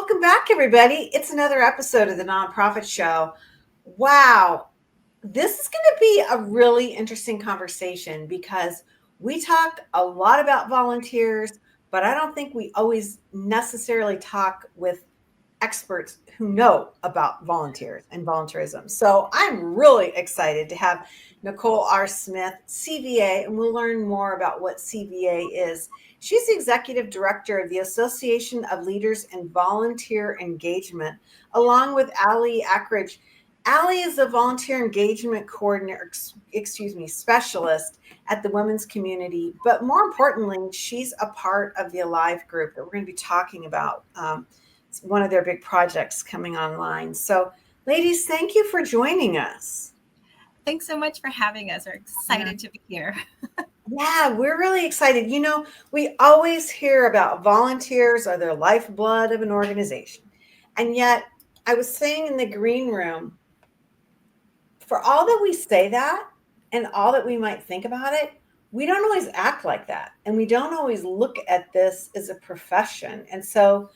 Welcome back, everybody. It's another episode of the Nonprofit Show. Wow, this is going to be a really interesting conversation because we talk a lot about volunteers, but I don't think we always necessarily talk with experts who know about volunteers and volunteerism. So I'm really excited to have Nicole R. Smith, CVA, and we'll learn more about what CVA is. She's the executive director of the Association of Leaders in Volunteer Engagement, along with Allie Acridge. Allie is a volunteer engagement coordinator, specialist at the women's community. But more importantly, she's a part of the Alive group that we're going to be talking about. It's one of their big projects coming online. So, ladies, thank you for joining us. Thanks so much for having us. We're excited to be here. Yeah, we're really excited. You know, we always hear about volunteers are the lifeblood of an organization. And yet, I was saying in the green room, for all that we say that and all that we might think about it, we don't always act like that. And we don't always look at this as a profession. And so,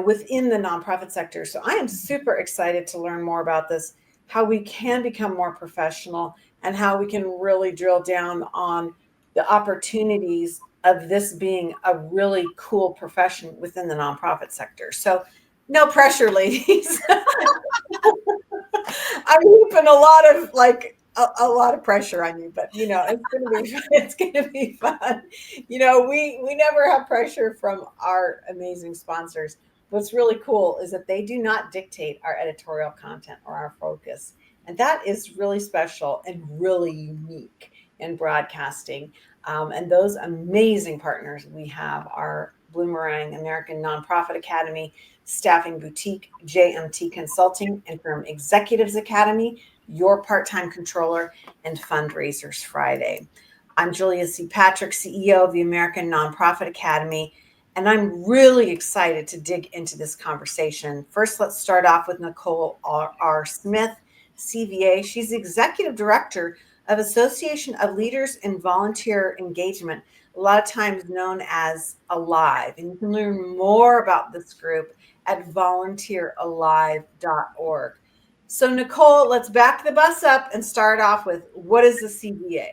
within the nonprofit sector. So I am super excited to learn more about this, how we can become more professional and how we can really drill down on the opportunities of this being a really cool profession within the nonprofit sector. So no pressure, ladies. I'm heaping a lot of pressure on you, but it's gonna be fun. We never have pressure from our amazing sponsors. What's really cool is that they do not dictate our editorial content or our focus. And that is really special and really unique in broadcasting. And those amazing partners we have are Bloomerang, American Nonprofit Academy, Staffing Boutique, JMT Consulting, Interim Executives Academy, Your Part-Time Controller, and Fundraisers Friday. I'm Julia C. Patrick, CEO of the American Nonprofit Academy, and I'm really excited to dig into this conversation. First, let's start off with Nicole R. Smith, CVA. She's the Executive Director of Association of Leaders in Volunteer Engagement, a lot of times known as Alive. And you can learn more about this group at volunteeralive.org. So, Nicole, let's back the bus up and start off with, what is the CVA?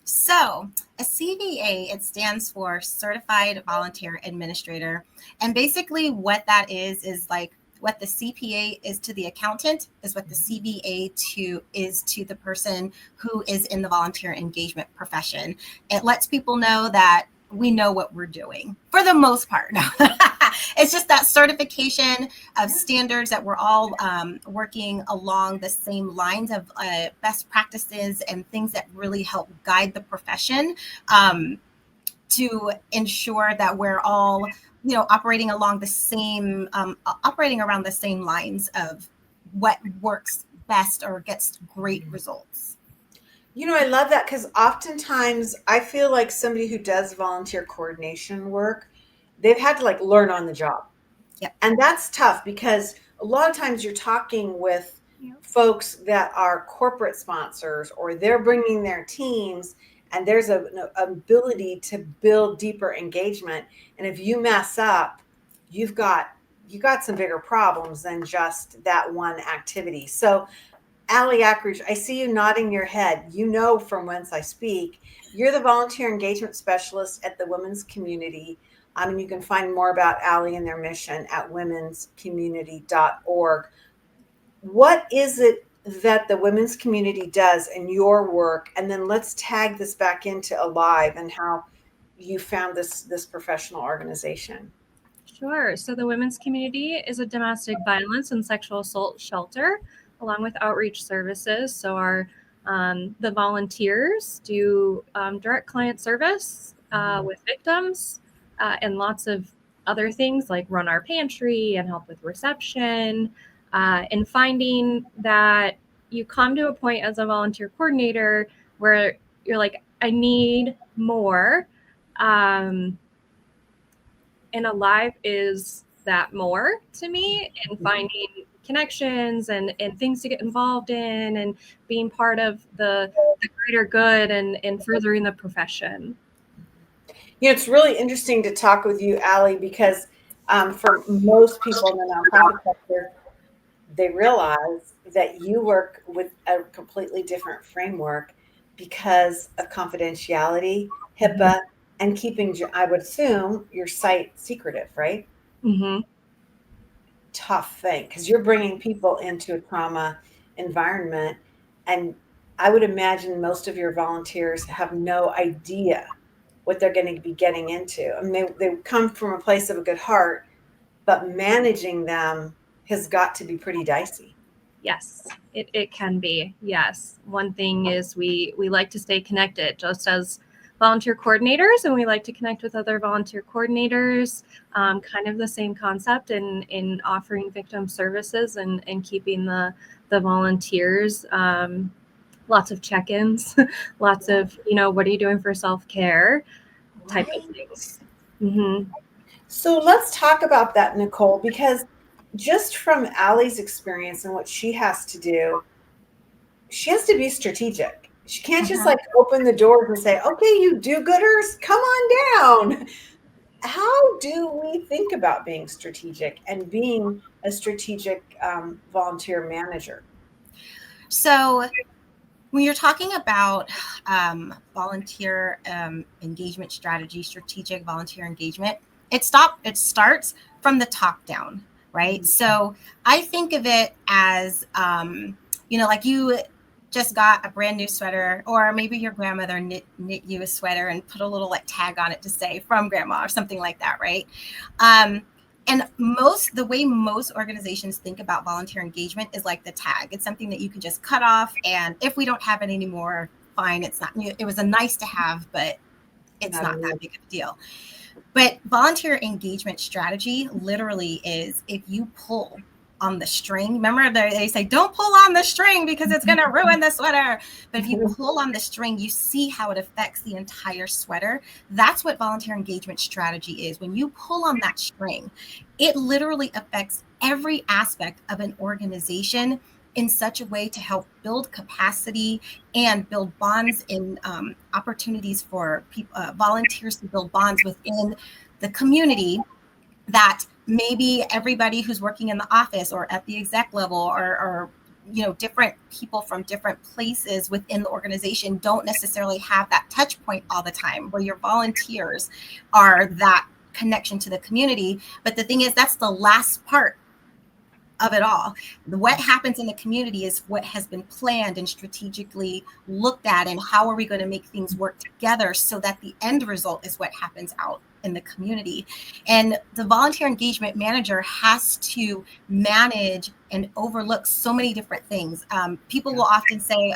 So a CVA, it stands for Certified Volunteer Administrator. And basically what that is like what the CPA is to the accountant is what the CVA is to the person who is in the volunteer engagement profession. It lets people know that we know what we're doing for the most part. It's just that certification of standards that we're all working along the same lines of best practices and things that really help guide the profession to ensure that we're all, operating along the same, operating around the same lines of what works best or gets great results. I love that because oftentimes I feel like somebody who does volunteer coordination work, they've had to learn on the job. Yep. And that's tough because a lot of times you're talking with folks that are corporate sponsors or they're bringing their teams and there's an ability to build deeper engagement. And if you mess up, you got some bigger problems than just that one activity. So Allie Acridge, I see you nodding your head. You know from whence I speak. You're the volunteer engagement specialist at the women's community. And you can find more about Allie and their mission at womenscommunity.org. What is it that the women's community does in your work? And then let's tag this back into Alive and how you found this professional organization. Sure. So the women's community is a domestic violence and sexual assault shelter, along with outreach services. So the volunteers do direct client service with victims and lots of other things like run our pantry and help with reception. And finding that you come to a point as a volunteer coordinator where you're like, I need more. And Alive is that more to me, and finding connections and things to get involved in and being part of the greater good and furthering the profession. It's really interesting to talk with you, Allie, because For most people in the nonprofit sector, they realize that you work with a completely different framework because of confidentiality, HIPAA, and keeping, I would assume, your site secretive, right? Mm-hmm. Tough thing because you're bringing people into a trauma environment. And I would imagine most of your volunteers have no idea what they're going to be getting into. I mean, they come from a place of a good heart, but managing them has got to be pretty dicey. Yes, it can be. Yes. One thing is we like to stay connected just as volunteer coordinators, and we like to connect with other volunteer coordinators, kind of the same concept in offering victim services and keeping the volunteers, lots of check-ins, lots of, what are you doing for self-care type of things. Mm-hmm. So let's talk about that, Nicole, because just from Allie's experience and what she has to do, she has to be strategic. She can't just like open the doors and say, okay, you do-gooders, come on down. How do we think about being strategic and being a strategic volunteer manager? So when you're talking about volunteer engagement strategy, strategic volunteer engagement, it starts from the top down, right? So I think of it as, like you just got a brand new sweater, or maybe your grandmother knit you a sweater and put a little like tag on it to say from grandma or something like that, right? And the way most organizations think about volunteer engagement is like the tag. It's something that you can just cut off, and if we don't have it anymore, fine. It's not. It was a nice to have, but it's not that big of a deal. But volunteer engagement strategy literally is if you pull on the string. Remember, they say don't pull on the string because it's going to ruin the sweater. But if you pull on the string, you see how it affects the entire sweater. That's what volunteer engagement strategy is. When you pull on that string, it literally affects every aspect of an organization in such a way to help build capacity and build bonds in opportunities for volunteers to build bonds within the community, that maybe everybody who's working in the office or at the exec level or different people from different places within the organization don't necessarily have that touch point all the time, where your volunteers are that connection to the community. But the thing is, that's the last part of it all. What happens in the community is what has been planned and strategically looked at, and how are we going to make things work together so that the end result is what happens out in the community. And the volunteer engagement manager has to manage and overlook so many different things. People will often say,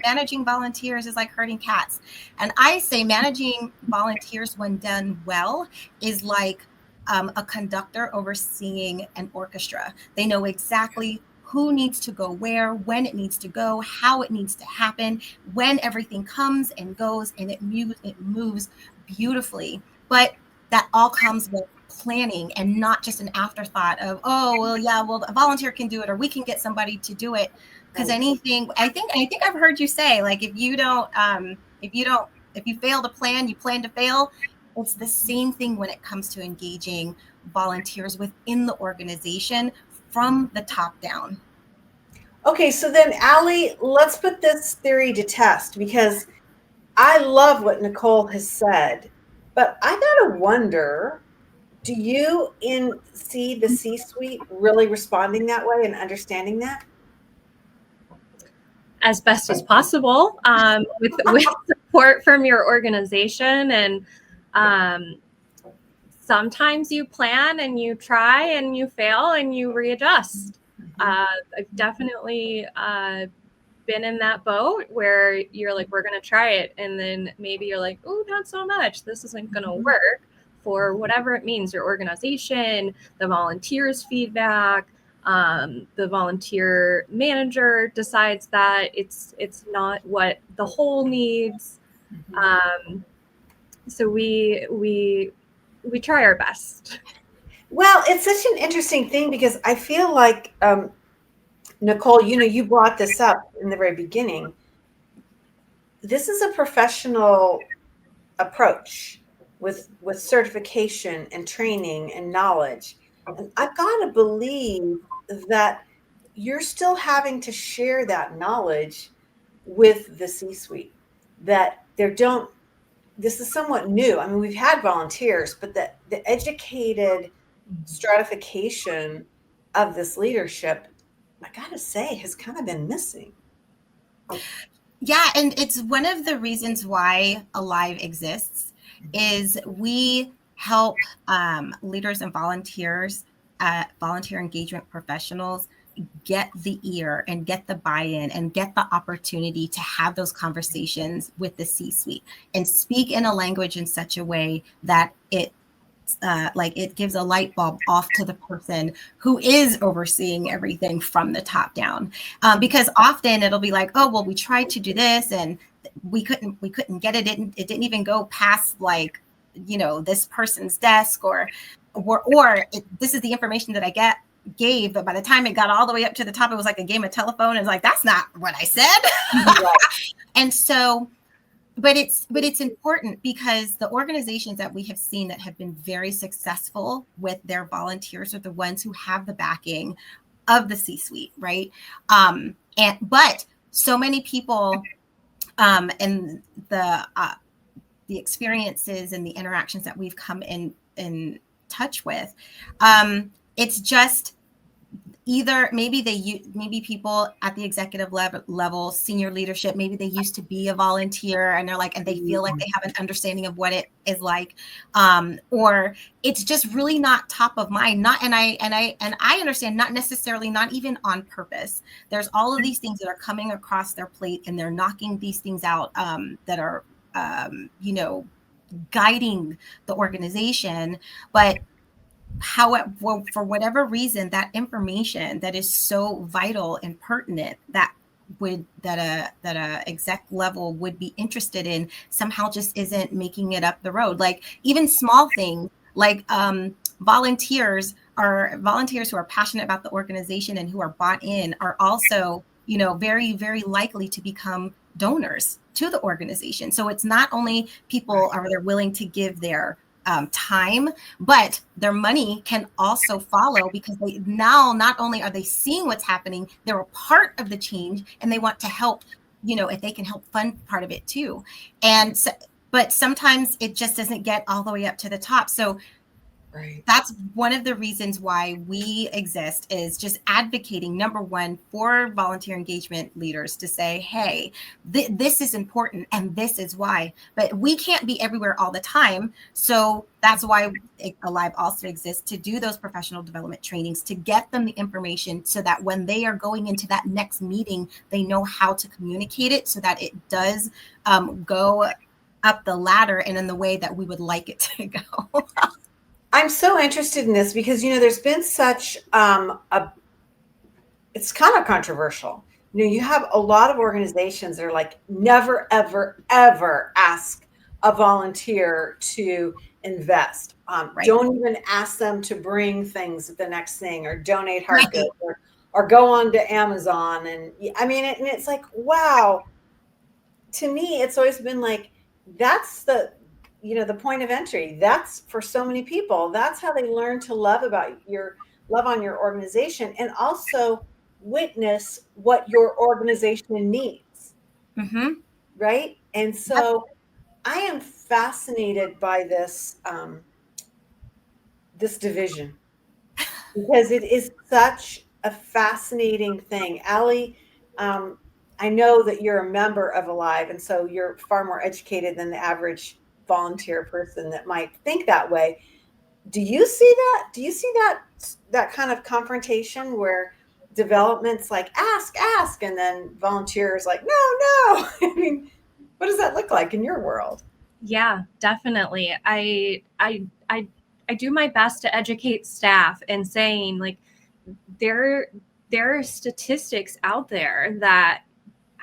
managing volunteers is like herding cats. And I say managing volunteers when done well is like a conductor overseeing an orchestra. They know exactly who needs to go where, when it needs to go, how it needs to happen, when everything comes and goes, and it moves beautifully. But that all comes with planning and not just an afterthought of, a volunteer can do it, or we can get somebody to do it. Because I think I've heard you say, like, if you fail to plan, you plan to fail. It's the same thing when it comes to engaging volunteers within the organization from the top down. Okay, so then, Allie, let's put this theory to test, because I love what Nicole has said, but I gotta wonder, do you see the C-suite really responding that way and understanding that? As best as possible, with support from your organization. And sometimes you plan and you try and you fail and you readjust. I've definitely been in that boat where you're like, we're going to try it. And then maybe you're like, oh, not so much. This isn't going to work for whatever it means, your organization, the volunteers' feedback. The volunteer manager decides that it's not what the whole needs. So we try our best. Well, it's such an interesting thing, because I feel like, Nicole, you brought this up in the very beginning. This is a professional approach. with certification and training and knowledge. And I've got to believe that you're still having to share that knowledge with the C-suite, that there don't this is somewhat new. I mean, we've had volunteers, but the educated stratification of this leadership, I gotta say, has kind of been missing. Yeah, and it's one of the reasons why Alive exists is we help leaders and volunteers, volunteer engagement professionals get the ear and get the buy-in and get the opportunity to have those conversations with the C-suite and speak in a language in such a way that it gives a light bulb off to the person who is overseeing everything from the top down. Because often it'll be like, oh, well, we tried to do this and we couldn't get it. It didn't even go past this person's desk or this is the information that I gave, but by the time it got all the way up to the top, it was like a game of telephone. It's like, that's not what I said. Right. And so, but it's important because the organizations that we have seen that have been very successful with their volunteers are the ones who have the backing of the C-suite, right? But so many people and the experiences and the interactions that we've come in touch with, it's just either maybe people at the executive level, senior leadership, maybe they used to be a volunteer and they're like, and they feel like they have an understanding of what it is like, or it's just really not top of mind. I understand, not necessarily, not even on purpose. There's all of these things that are coming across their plate and they're knocking these things out that are, guiding the organization, but for whatever reason, that information that is so vital and pertinent that a exec level would be interested in somehow just isn't making it up the road. Like even small things like volunteers who are passionate about the organization and who are bought in are also, very, very likely to become donors to the organization. So it's not only people are they're willing to give their time, but their money can also follow because they now not only are they seeing what's happening, they're a part of the change and they want to help, if they can help fund part of it too. And so, but sometimes it just doesn't get all the way up to the top. So that's one of the reasons why we exist, is just advocating, number one, for volunteer engagement leaders to say, hey, this is important and this is why, but we can't be everywhere all the time. So that's why Alive also exists, to do those professional development trainings, to get them the information so that when they are going into that next meeting, they know how to communicate it so that it does go up the ladder and in the way that we would like it to go. I'm so interested in this because, there's been such it's kind of controversial. You have a lot of organizations that are like, never, ever, ever ask a volunteer to invest. Don't even ask them to bring things at the next thing, or donate hard goods, or go on to Amazon. And I mean, and it's like, wow. To me, it's always been like, that's the point of entry. That's for so many people. That's how they learn to love on your organization, and also witness what your organization needs. Mm-hmm. Right. And so I am fascinated by this, this division, because it is such a fascinating thing. Allie, I know that you're a member of Alive, and so you're far more educated than the average volunteer person that might think that way. Do you see that? Do you see that kind of confrontation where development's like, ask, and then volunteers like, no. I mean, what does that look like in your world? Yeah, definitely. I do my best to educate staff and saying, like, there are statistics out there that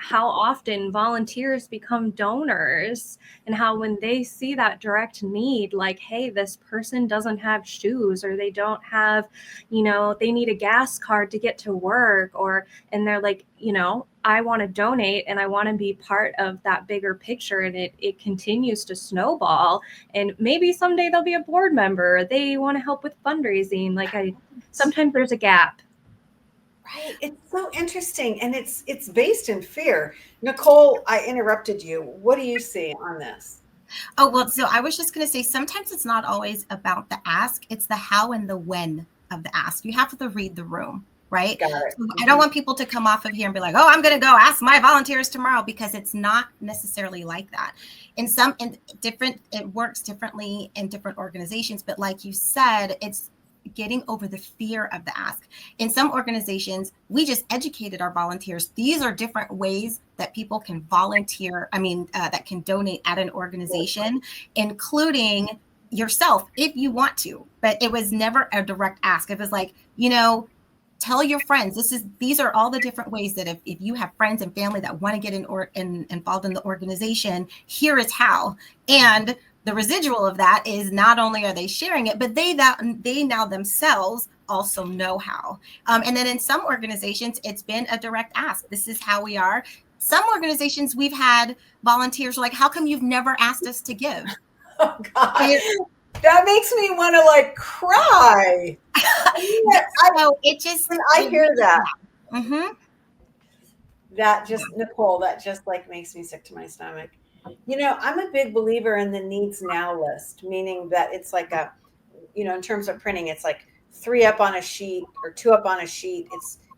how often volunteers become donors, and how when they see that direct need, like, hey, this person doesn't have shoes, or they don't have, they need a gas card to get to work, and they're like, I want to donate and I want to be part of that bigger picture. And it continues to snowball. And maybe someday they'll be a board member. They want to help with fundraising. Sometimes there's a gap. Right. It's so interesting. And it's based in fear. Nicole, I interrupted you. What do you see on this? Oh, well, so I was just going to say, sometimes it's not always about the ask, it's the how and the when of the ask. You have to read the room, right? Got it. So I don't want people to come off of here and be like, oh, I'm going to go ask my volunteers tomorrow, because it's not necessarily like that. It works differently in different organizations. But like you said, it's getting over the fear of the ask. In some organizations, we just educated our volunteers. These are different ways that people can volunteer. That can donate at an organization, including yourself if you want to. But it was never a direct ask. It was like, tell your friends, these are all the different ways that if you have friends and family that want to get involved in the organization, here is how. And the residual of that is not only are they sharing it, but they now themselves also know how. And then in some organizations, it's been a direct ask. This is how we are. Some organizations, we've had volunteers like, how come you've never asked us to give? Oh, God. That makes me want to cry. I hear that. Mm-hmm. Nicole, that just makes me sick to my stomach. I'm a big believer in the needs now list, meaning that it's like in terms of printing, it's like 3 up on a sheet or 2 up on a sheet.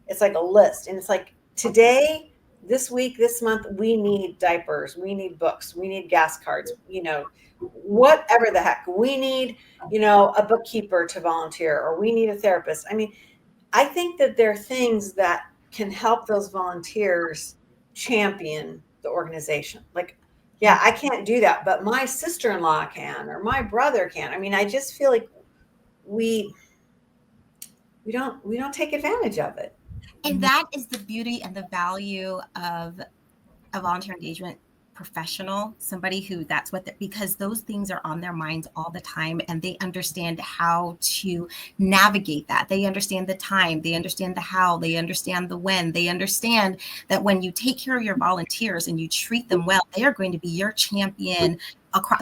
It's like a list. And it's like, today, this week, this month, we need diapers, we need books, we need gas cards, whatever the heck. We need, a bookkeeper to volunteer, or we need a therapist. I think that there are things that can help those volunteers champion the organization. Yeah, I can't do that, but my sister-in-law can, or my brother can. I just feel like we don't take advantage of it. And that is the beauty and the value of a volunteer engagement professional, somebody who because those things are on their minds all the time, and they understand how to navigate that. They understand the time, they understand the how, they understand the when, they understand that when you take care of your volunteers and you treat them well, they are going to be your champion.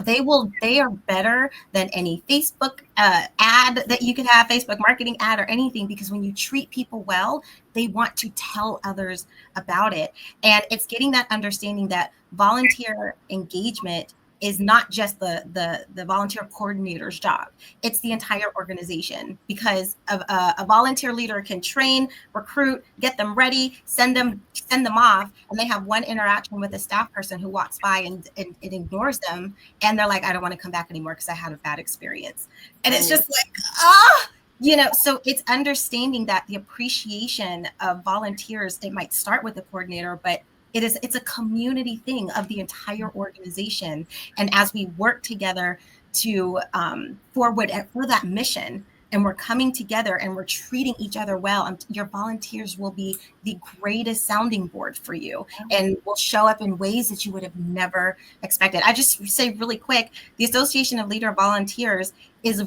They are better than any Facebook ad that you could have, Facebook marketing ad or anything, because when you treat people well, they want to tell others about it. And it's getting that understanding that volunteer engagement is not just the volunteer coordinator's job. It's the entire organization, because a volunteer leader can train, recruit, get them ready, send them off, and they have one interaction with a staff person who walks by and it ignores them, and they're like, I don't want to come back anymore because I had a bad experience. And it's just like, so it's understanding that the appreciation of volunteers, it might start with the coordinator, but it's a community thing of the entire organization. And as we work together to for that mission, and we're coming together and we're treating each other well, your volunteers will be the greatest sounding board for you, and will show up in ways that you would have never expected. I just say really quick, the Association of Leader Volunteers is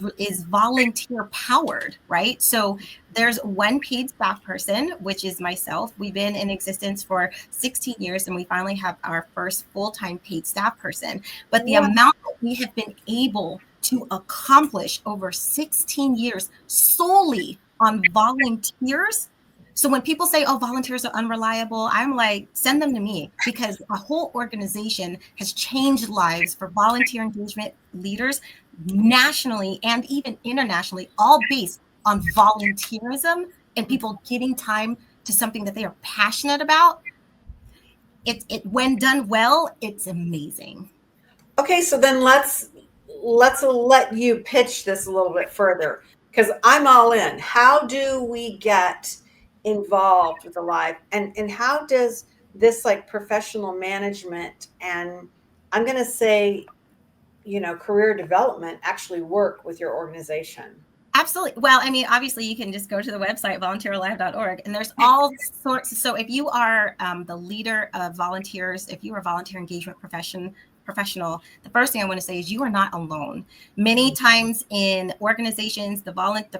volunteer powered, right? So there's one paid staff person, which is myself. We've been in existence for 16 years, and we finally have our first full-time paid staff person. But the amount that we have been able to accomplish over 16 years solely on volunteers. So when people say, oh, volunteers are unreliable, I'm like, send them to me, because a whole organization has changed lives for volunteer engagement leaders nationally and even internationally, all based on volunteerism and people giving time to something that they are passionate about. It when done well, it's amazing. Okay, so then let's let you pitch this a little bit further, because I'm all in. How do we get involved with the live, and how does this professional management and, I'm going to say, career development actually work with your organization? Absolutely. Well, I mean, obviously, you can just go to the website, volunteeralive.org, and there's all sorts. So if you are the leader of volunteers, if you are a volunteer engagement professional, the first thing I want to say is you are not alone. Many times in organizations, the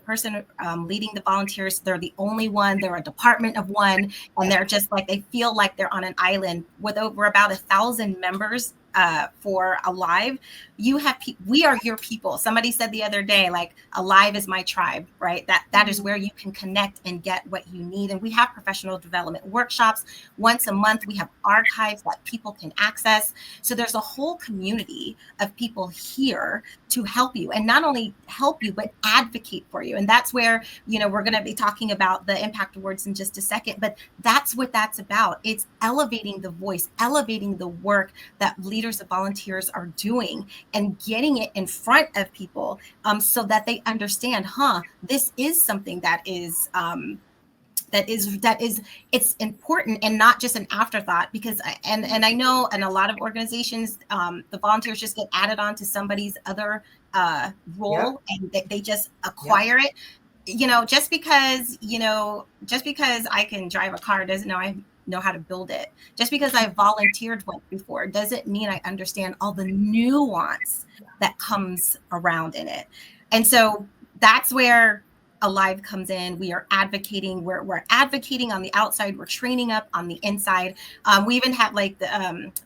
person leading the volunteers, they're the only one, they're a department of one, and they're just like, they feel like they're on an island with over about 1,000 members for Alive. We are your people. Somebody said the other day, like, Alive is my tribe, right? That is where you can connect and get what you need. And we have professional development workshops once a month. We have archives that people can access. So there's a whole community of people here to help you, and not only help you, but advocate for you. And that's where, we're going to be talking about the impact awards in just a second, but that's what that's about. It's elevating the voice, elevating the work that leaders of volunteers are doing, and getting it in front of people so that they understand, this is something that is it's important and not just an afterthought. Because and I know in a lot of organizations, the volunteers just get added on to somebody's other role, and they just acquire it. Just because I can drive a car doesn't I know how to build it. Just because I volunteered once before doesn't mean I understand all the nuance that comes around in it. And so that's where Alive comes in. We are advocating. We're advocating on the outside. We're training up on the inside. We even have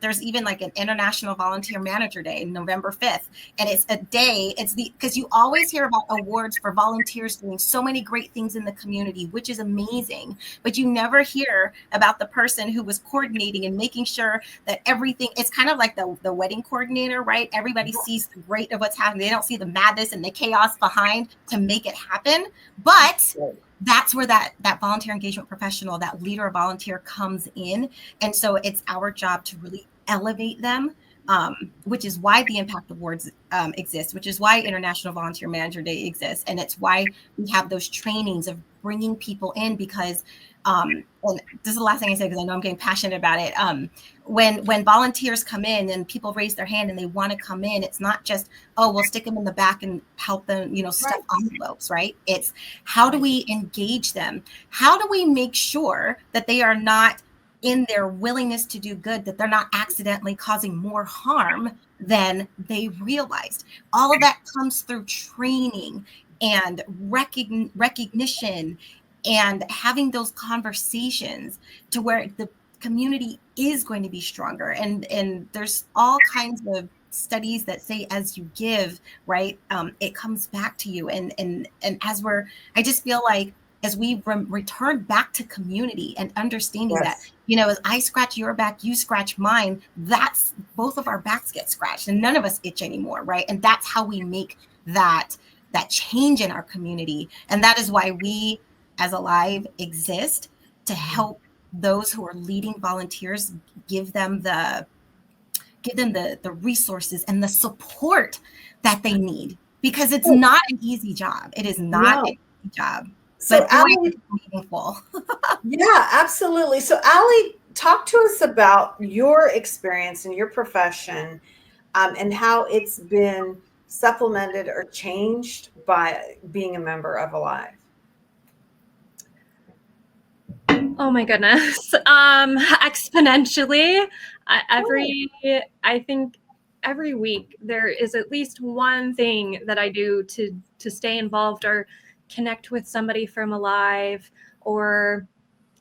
there's even like an International Volunteer Manager Day, November 5th. And it's a day, because you always hear about awards for volunteers doing so many great things in the community, which is amazing. But you never hear about the person who was coordinating and making sure that everything, it's kind of like the wedding coordinator, right? Everybody sees the great of what's happening. They don't see the madness and the chaos behind to make it happen. But that's where that volunteer engagement professional, that leader or volunteer comes in. And so it's our job to really elevate them, which is why the Impact Awards exist, which is why International Volunteer Manager Day exists. And it's why we have those trainings of bringing people in, because and this is the last thing I say, because I know I'm getting passionate about it. When volunteers come in and people raise their hand and they want to come in, it's not just, we'll stick them in the back and help them, stuff envelopes, right? It's how do we engage them? How do we make sure that they are not, in their willingness to do good, that they're not accidentally causing more harm than they realized? All of that comes through training and recognition, and having those conversations to where the community is going to be stronger. And there's all kinds of studies that say, as you give, right, it comes back to you. And I just feel like, as we return back to community and understanding that, as I scratch your back, you scratch mine, that's both of our backs get scratched and none of us itch anymore, right? And that's how we make that change in our community. And that is why we, as Alive, exist, to help those who are leading volunteers, give them the resources and the support that they need, because it's not an easy job. It is not an easy job. So but Allie, it's meaningful. Yeah, absolutely. So Allie, talk to us about your experience in your profession, and how it's been supplemented or changed by being a member of Alive. Oh my goodness. Exponentially. I think every week there is at least one thing that I do to stay involved or connect with somebody from Alive, or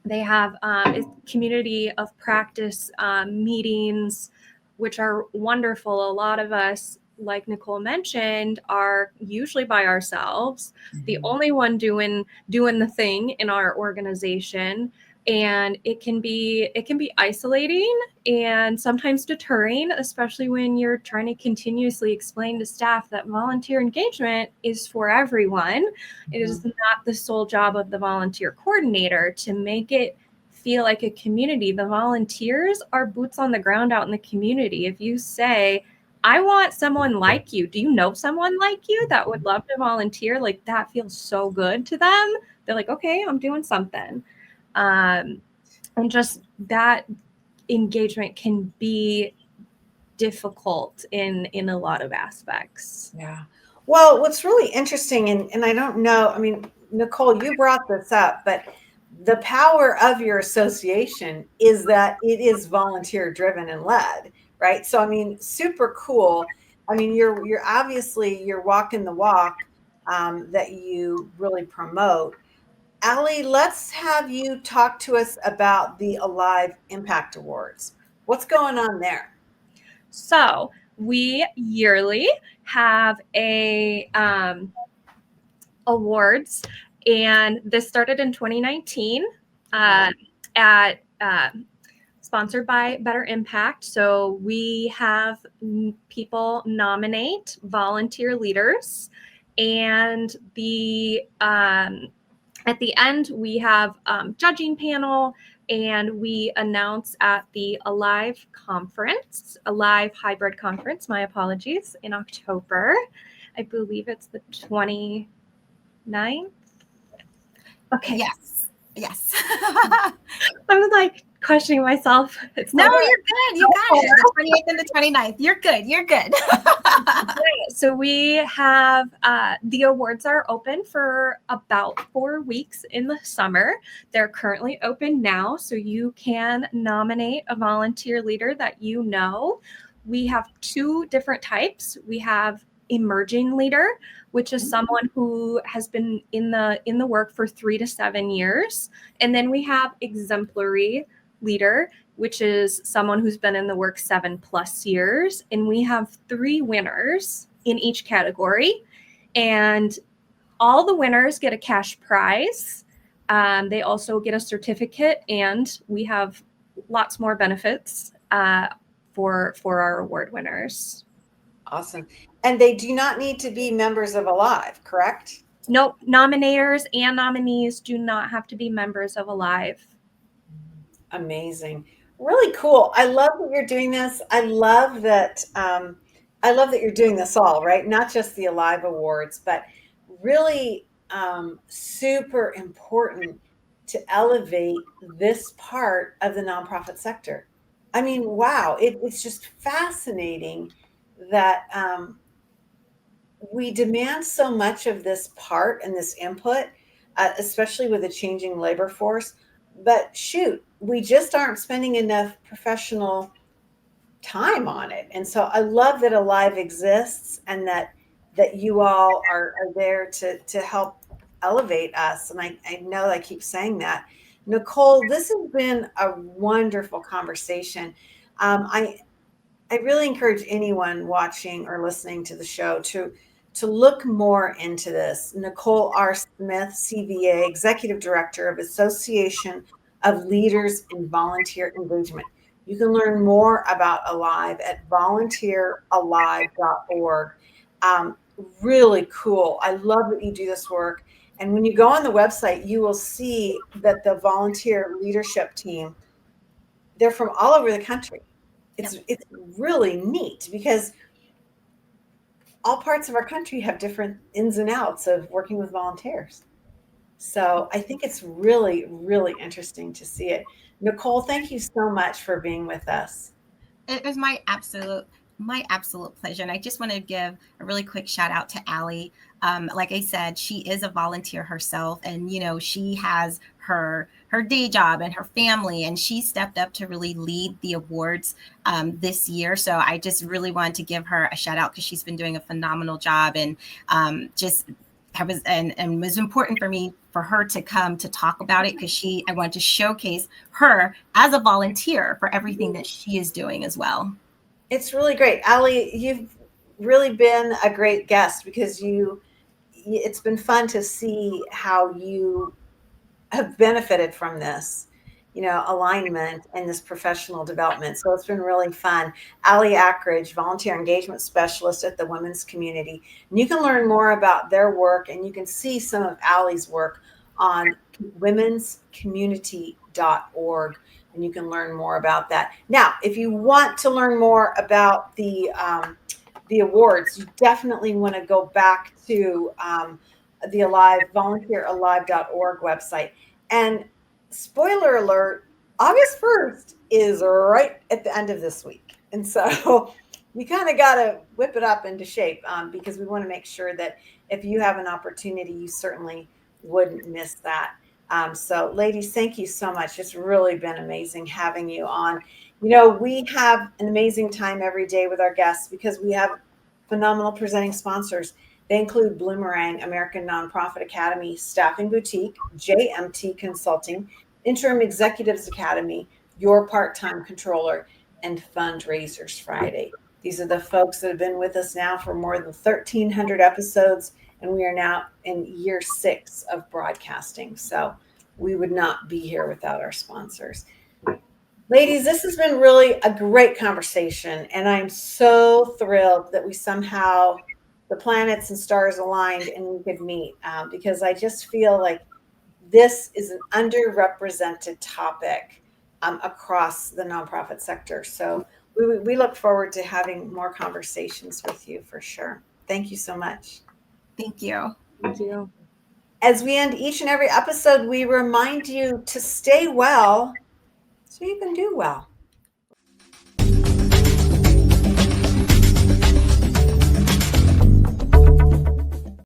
they have a community of practice meetings, which are wonderful. A lot of us, like Nicole mentioned, are usually by ourselves, the only one doing the thing in our organization. And it can be isolating and sometimes deterring, especially when you're trying to continuously explain to staff that volunteer engagement is for everyone. It is not the sole job of the volunteer coordinator to make it feel like a community. The volunteers are boots on the ground out in the community. If you say, I want someone like you, do you know someone like you that would love to volunteer? Like, that feels so good to them. They're like, okay, I'm doing something. And just that engagement can be difficult in a lot of aspects. Yeah. Well, what's really interesting, and I don't know, I mean, Nicole, you brought this up, but the power of your association is that it is volunteer driven and led, right? So, I mean, super cool. I mean, you're obviously you're walking the walk that you really promote. Allie, let's have you talk to us about the Alive Impact Awards. What's going on there? So we yearly have a awards, and this started in 2019 at sponsored by Better Impact. So we have people nominate volunteer leaders, and the at the end we have judging panel, and we announce at the Alive Hybrid Conference, my apologies, in October. I believe it's the 29th. Okay. Yes. I'm like questioning myself. No, you're good. You got it. The 28th and the 29th. You're good. So we have the awards are open for about 4 weeks in the summer. They're currently open now, so you can nominate a volunteer leader that you know. We have 2 different types. We have emerging leader, which is someone who has been in the work for 3 to 7 years, and then we have exemplary leader, which is someone who's been in the work 7+ years. And we have 3 winners in each category. And all the winners get a cash prize. They also get a certificate, and we have lots more benefits for our award winners. Awesome. And they do not need to be members of Alive, correct? Nope. Nominators and nominees do not have to be members of Alive. Amazing. Really cool. I love that you're doing this. I love that you're doing this all, right? Not just the Alive Awards, but really super important to elevate this part of the nonprofit sector. I mean, wow, it's just fascinating that we demand so much of this part and this input, especially with a changing labor force. But shoot, we just aren't spending enough professional time on it. And so I love that Alive exists, and that you all are there to help elevate us. And I know I keep saying that. Nicole, this has been a wonderful conversation. I really encourage anyone watching or listening to the show to look more into this. Nicole R. Smith, CVA, Executive Director of Association of Leaders in Volunteer Engagement. You can learn more about Alive at volunteeralive.org. Really cool. I love that you do this work. And when you go on the website, you will see that the volunteer leadership team, they're from all over the country. It's really neat because all parts of our country have different ins and outs of working with volunteers. So I think it's really, really interesting to see it. Nicole, thank you so much for being with us. It was my absolute pleasure. And I just want to give a really quick shout out to Allie. Like I said, she is a volunteer herself, and she has her day job and her family, and she stepped up to really lead the awards this year. So I just really wanted to give her a shout out because she's been doing a phenomenal job, and it was important for me for her to come to talk about it because I wanted to showcase her as a volunteer for everything that she is doing as well. It's really great. Allie, you've really been a great guest because it's been fun to see how you have benefited from this, alignment and this professional development. So it's been really fun. Allie Acridge, Volunteer Engagement Specialist at the Women's Community. And you can learn more about their work, and you can see some of Allie's work on womenscommunity.org. And you can learn more about that. Now, if you want to learn more about the awards, you definitely want to go back to the Alive, volunteeralive.org website. And spoiler alert, August 1st is right at the end of this week. And so we kind of got to whip it up into shape because we want to make sure that if you have an opportunity, you certainly wouldn't miss that. So, ladies, thank you so much. It's really been amazing having you on. We have an amazing time every day with our guests because we have phenomenal presenting sponsors. They include Bloomerang, American Nonprofit Academy, Staffing Boutique, JMT Consulting, Interim Executives Academy, Your Part-Time Controller, and Fundraisers Friday. These are the folks that have been with us now for more than 1,300 episodes, and we are now in year 6 of broadcasting. So we would not be here without our sponsors. Ladies, this has been really a great conversation, and I'm so thrilled that we somehow, the planets and stars aligned and we could meet because I just feel like this is an underrepresented topic across the nonprofit sector. So we look forward to having more conversations with you for sure. Thank you so much. Thank you. Thank you. As we end each and every episode, we remind you to stay well so you can do well.